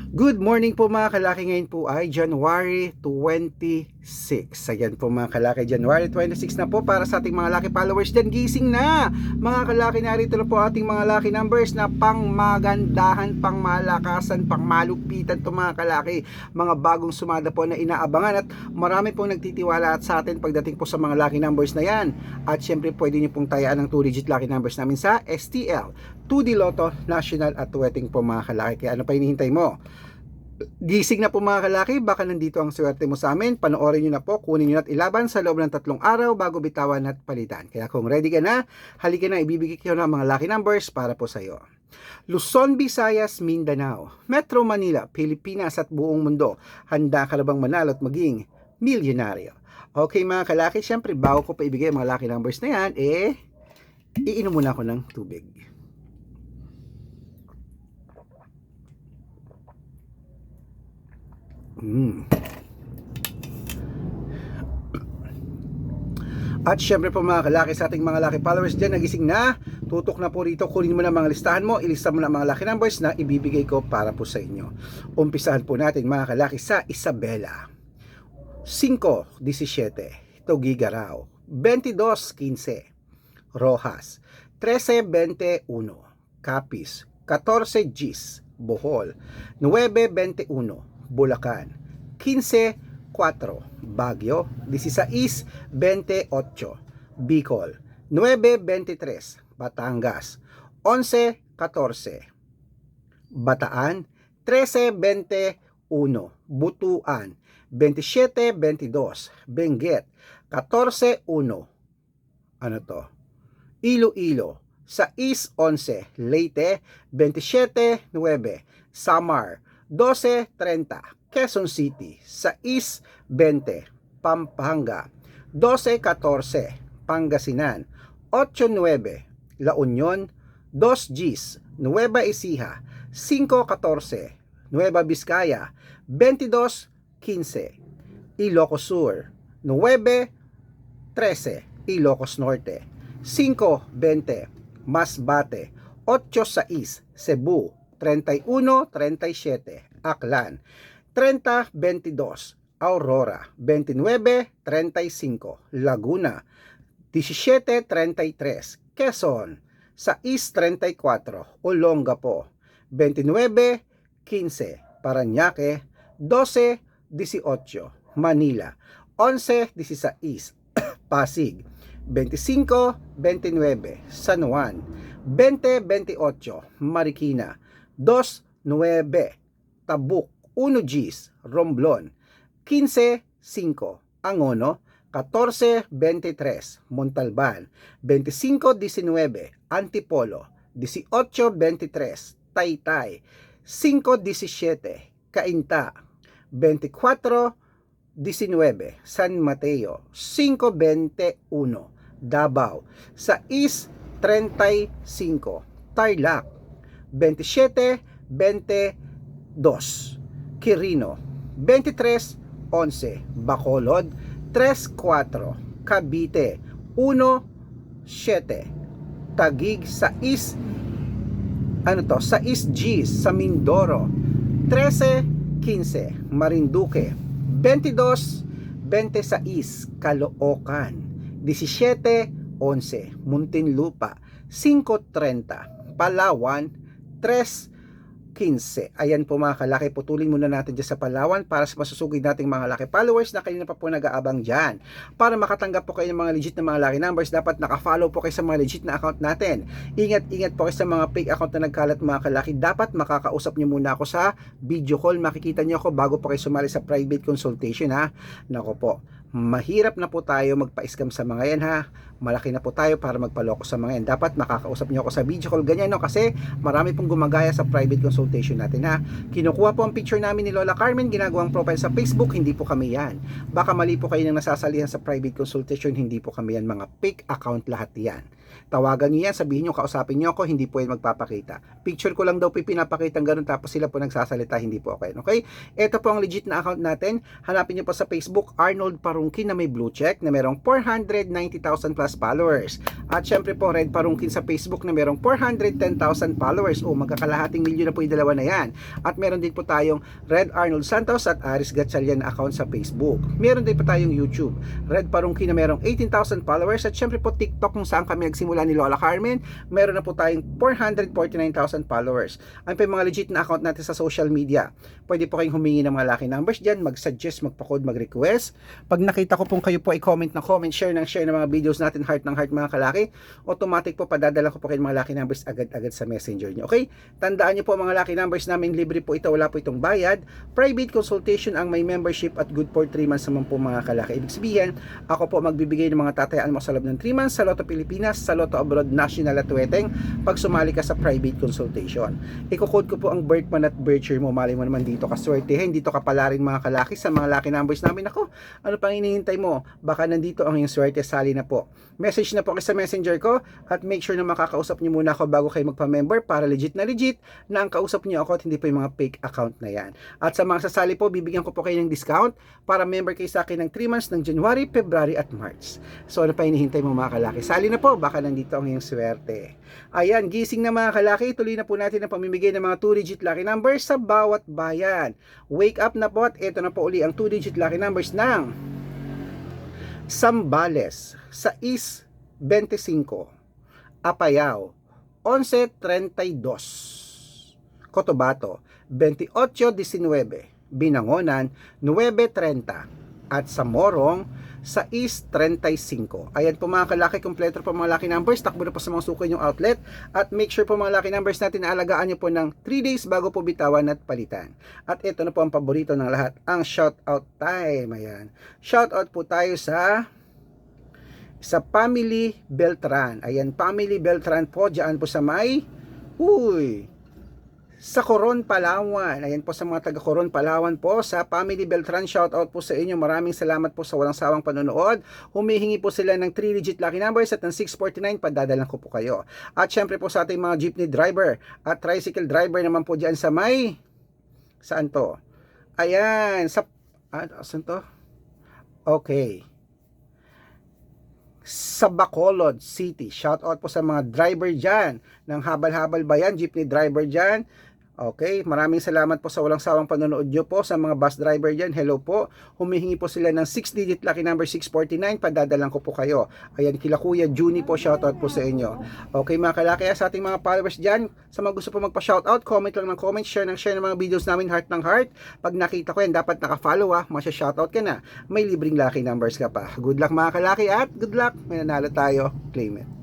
Good morning po mga kalaki, ngayon po ay January 26. Ayan po mga kalaki, January 26 na po para sa ating mga lucky followers dyan. Gising na mga kalaki, narito na po ating mga lucky numbers na pang magandahan, pang malakasan, pang malupitan to mga kalaki. Mga bagong sumada po na inaabangan at marami pong nagtitiwala at sa atin pagdating po sa mga lucky numbers na yan. At syempre pwede nyo pong tayaan ng 2-digit lucky numbers namin sa STL, 2D Lotto, National at Wedding po mga kalaki. Kaya ano pa hinihintay mo? Gising na po mga kalaki, baka nandito ang swerte mo sa amin. Panoorin nyo na po, kunin nyo at ilaban sa loob ng 3 araw bago bitawan at palitan. Kaya kung ready ka na, halika na, ibibigay ko na mga lucky numbers para po sa iyo. Luzon, Visayas, Mindanao, Metro Manila, Pilipinas at buong mundo. Handa ka na bang manalo at maging milyonaryo? Okay mga kalaki, syempre bago ko pa ibigay mga lucky numbers na yan, iinom muna ako ng tubig. At syempre po mga kalaki, sa ating mga lucky followers dyan, nagising na, tutok na po rito, kunin mo na mga listahan mo, ilista mo na mga lucky numbers na ibibigay ko para po sa inyo. Umpisahan po natin mga kalaki sa Isabela. 5-17, Tugigaraw. 22-15, Rojas. 13-21, Capiz. 14 Gis, Bohol. 9-21, Bulacan. 15-4, Baguio. 16-28, Bicol. 9-23, Batangas. 11-14, Bataan. 13-21, Butuan. 27-22, Benguet. 14-1, Iloilo. 6-11, Leyte. 27-9, Samar. 12-30, Quezon City. 6-20, Pampanga. 12-14, Pangasinan. 8-9, La Union. 2 Gis, Nueva Ecija. 5-14, Nueva Vizcaya. 22-15, Ilocos Sur. 9-13, Ilocos Norte. 5-20, Masbate. 8-6, Cebu. 31-37, Aklan. 30-22, Aurora. 29-35, Laguna. 17-33, Quezon. 6-34, Olongapo. 29-15, Parañaque. 12-18, Manila. 11-16, Pasig. 25-29, San Juan. 20-28, Marikina. 2-9, Tabuk. 1 Gis, Romblon. 15-5, Angono. 14-23, Montalban. 25-19, Antipolo. 18-23, Taytay. 5-17, Cainta. 24-19, San Mateo. 5-21, Davao. 6-35, Tarlac. 27-22, Quirino. 23-11, Bacolod. 3-4, Cavite. 1-7, Taguig. 6 Gis sa Mindoro. 13-15, Marinduque. 22-26, Caloocan. 17-11, Muntinlupa. 5-30, Palawan. 3-15. Ayan po mga kalaki, putulin muna natin dyan sa Palawan para sa masusugid nating mga lucky followers na kanina pa po nag-aabang dyan. Para makatanggap po kayo ng mga legit na mga lucky numbers, dapat naka-follow po kayo sa mga legit na account natin. Ingat-ingat po kayo sa mga fake account na nagkalat mga kalaki. Dapat makakausap nyo muna ako sa video call. Makikita nyo ako bago po kayo sumali sa private consultation ha. Nako po, mahirap na po tayo magpa-scam sa mga yan ha. Malaki na po tayo para magpaloko sa mga yan. Dapat makakausap nyo ako sa video call ganyan no, kasi marami pong gumagaya sa private consultation natin ha. Kinukuha po ang picture namin ni Lola Carmen, ginagawang profile sa Facebook, hindi po kami yan. Baka mali po kayo nang nasasalihan sa private consultation, hindi po kami yan, mga fake account lahat yan. Tawagan niyo yan, sabihin niyo, kausapin niyo ako, hindi po yan magpapakita. Picture ko lang daw po pinapakita ng ganun, tapos sila po nagsasalita, hindi po ako yan. Okay? Ito po ang legit na account natin. Hanapin niyo po sa Facebook, Arnold Parungkin na may blue check na merong 490,000 plus followers. At syempre po, Red Parungkin sa Facebook na merong 410,000 followers. O magkakalahating milyon na po yung dalawa na yan. At meron din po tayong Red Arnold Santos at Aris Gatchalian na account sa Facebook. Meron din po tayong YouTube, Red Parungkin na merong 18,000 followers. At syempre po TikTok kung saan kami nagsimula ni Lola Carmen, meron na po tayong 449,000 followers. Ano pa yung mga legit na account natin sa social media? Pwede po kayong humingi ng mga lucky numbers dyan, mag-suggest, magpa-code, mag-request. Pag nakita ko pong kayo po ay comment na comment, share ng mga videos natin, heart ng heart mga kalaki, automatic po padadala ko po kayo mga lucky numbers agad-agad sa messenger nyo. Okay? Tandaan nyo po mga lucky numbers namin, libre po ito, wala po itong bayad. Private consultation ang may membership at good for 3 months naman po mga kalaki. Ibig sabihin, ako po magbibigay ng mga tatayaan mo sa loob ng 3 months sa Lotto Pilipinas, sa Lotto Abroad, National at Weteng pag sumali ka sa private consultation. Iko-code ko po ang birth month at birth year mo, mali mo naman dito kaswertehin, dito ka pala rin mga kalaki sa mga lucky numbers namin. Ako, ano pang hinihintay mo? Baka nandito ang iyong swerte, sali na po. Message na po kayo sa messenger ko at make sure na makakausap niyo muna ako bago kayo magpa-member para legit na ang kausap niyo ako at hindi po yung mga fake account na yan. At sa mga sasali po, bibigyan ko po kayo ng discount para member kayo sa akin ng 3 months ng January, February at March. So ano pa hinihintay mo mga kalaki? Sali na po, baka nandito ang iyong swerte. Ayan, gising na mga kalaki, tuloy na po natin ang pamimigay ng mga 2-digit lucky numbers sa bawat bayan. Wake up na po at ito na po uli ang 2-digit lucky numbers ng Zambales, 625, Apayao, 1132, Cotabato, 2819, Binangonan, 930, at sa Morong, 635. Ayan po mga kalaki, kompleto po mga lucky numbers. Takbo na po sa mga suki yung outlet. At make sure po mga lucky numbers natin na alagaan nyo po ng 3 days bago po bitawan at palitan. At ito na po ang paborito ng lahat, ang shoutout time. Ayan. Shoutout po tayo sa Family Beltran. Ayan, Family Beltran po, dyan po sa may sa Coron, Palawan. Ayan po sa mga taga Coron, Palawan po, sa Family Beltran, shout out po sa inyo. Maraming salamat po sa walang sawang panonood. Humihingi po sila ng 3-digit lucky numbers at ng 649, padadalan ko po kayo. At syempre po sa ating mga jeepney driver at tricycle driver naman po dyan sa may, saan to? Ayan, saan to? Okay. Sa Bacolod City. Shout out po sa mga driver dyan ng habal-habal bayan, jeepney driver dyan. Okay, maraming salamat po sa walang sawang panonood nyo po. Sa mga bus driver dyan, hello po. Humihingi po sila ng 6-digit lucky number 649, padadalan ko po kayo. Ayan, kila Kuya Juni po, shoutout po sa inyo. Okay mga kalaki, sa ating mga followers dyan, sa mga gusto po magpa-shoutout, comment lang ng comment, share ng mga videos namin, heart ng heart. Pag nakita ko yan, dapat naka-follow masya-shoutout ka na. May libreng lucky numbers ka pa. Good luck mga kalaki at good luck, may nanalo tayo. Claim it.